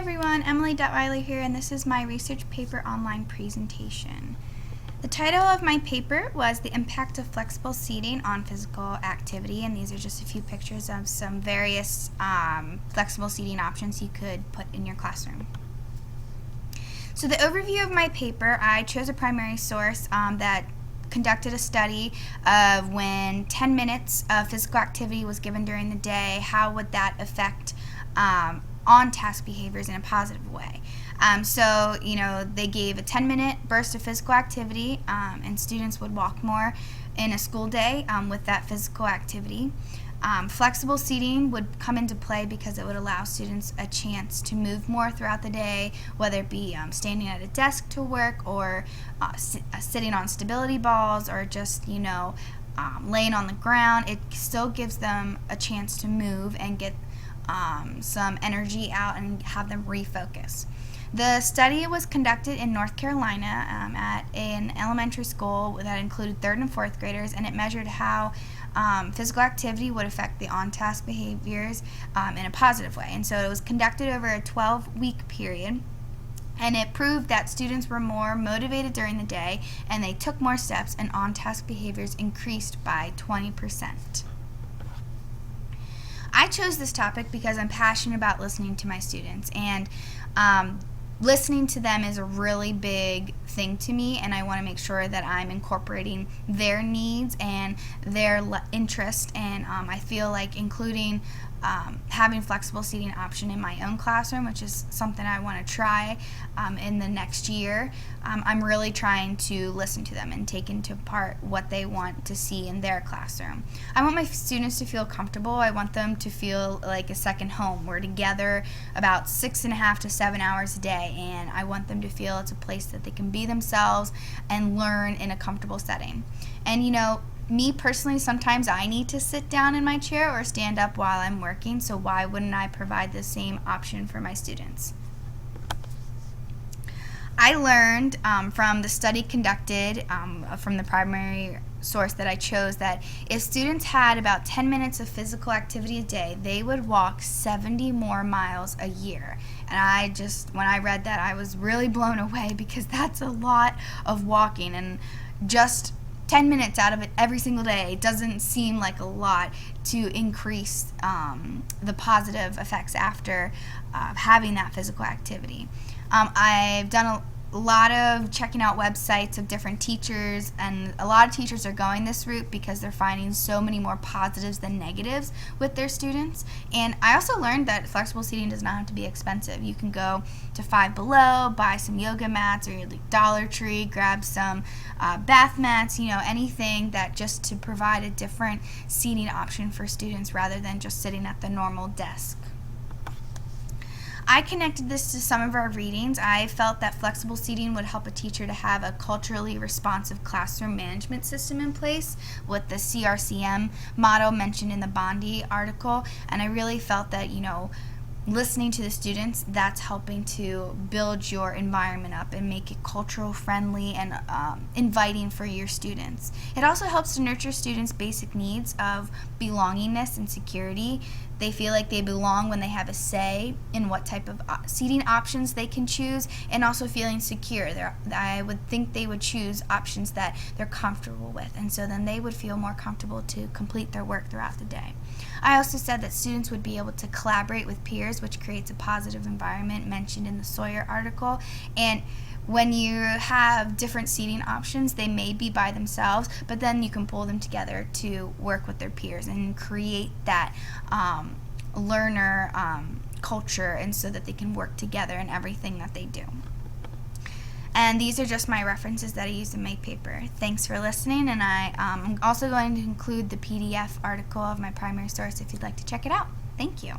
everyone, Emily Duttweiler here, and this is my research paper online presentation. The title of my paper was The Impact of Flexible Seating on Physical Activity, and these are just a few pictures of some various flexible seating options you could put in your classroom. So the overview of my paper, I chose a primary source that conducted a study of when 10 minutes of physical activity was given during the day, how would that affect on-task behaviors in a positive way. So they gave a 10-minute burst of physical activity, and students would walk more in a school day with that physical activity. Flexible seating would come into play because it would allow students a chance to move more throughout the day, whether it be standing at a desk to work, or sitting on stability balls, or just laying on the ground. It still gives them a chance to move and get some energy out and have them refocus. The study was conducted in North Carolina at an elementary school that included 3rd and 4th graders, and it measured how physical activity would affect the on-task behaviors in a positive way. And so it was conducted over a 12-week period, and it proved that students were more motivated during the day, and they took more steps, and on-task behaviors increased by 20%. I chose this topic because I'm passionate about listening to my students, and listening to them is a really big thing to me, and I want to make sure that I'm incorporating their needs and their interest, and I feel like including having flexible seating option in my own classroom, which is something I want to try in the next year. I'm really trying to listen to them and take into part what they want to see in their classroom. I want my students to feel comfortable. I want them to feel like a second home. We're together about 6.5 to 7 hours a day, and I want them to feel it's a place that they can be themselves and learn in a comfortable setting. And me personally, sometimes I need to sit down in my chair or stand up while I'm working, so why wouldn't I provide the same option for my students? I learned from the study conducted from the primary source that I chose that if students had about 10 minutes of physical activity a day, they would walk 70 more miles a year. And when I read that, I was really blown away, because that's a lot of walking, and just 10 minutes out of it every single day doesn't seem like a lot to increase the positive effects after having that physical activity. I've done a lot of checking out websites of different teachers, and a lot of teachers are going this route because they're finding so many more positives than negatives with their students. And I also learned that flexible seating does not have to be expensive. You can go to Five Below, buy some yoga mats, or Dollar Tree, grab some bath mats, anything that just to provide a different seating option for students rather than just sitting at the normal desk. I connected this to some of our readings. I felt that flexible seating would help a teacher to have a culturally responsive classroom management system in place with the CRCM motto mentioned in the Bondi article, and I really felt that, listening to the students, that's helping to build your environment up and make it cultural friendly and inviting for your students. It also helps to nurture students' basic needs of belongingness and security. They feel like they belong when they have a say in what type of seating options they can choose, and also feeling secure. I would think they would choose options that they're comfortable with, and so then they would feel more comfortable to complete their work throughout the day. I also said that students would be able to collaborate with peers, which creates a positive environment mentioned in the Sawyer article. And when you have different seating options, they may be by themselves, but then you can pull them together to work with their peers and create that learner culture, and so that they can work together in everything that they do. And these are just my references that I used in my paper. Thanks for listening, and I'm also going to include the PDF article of my primary source if you'd like to check it out. Thank you.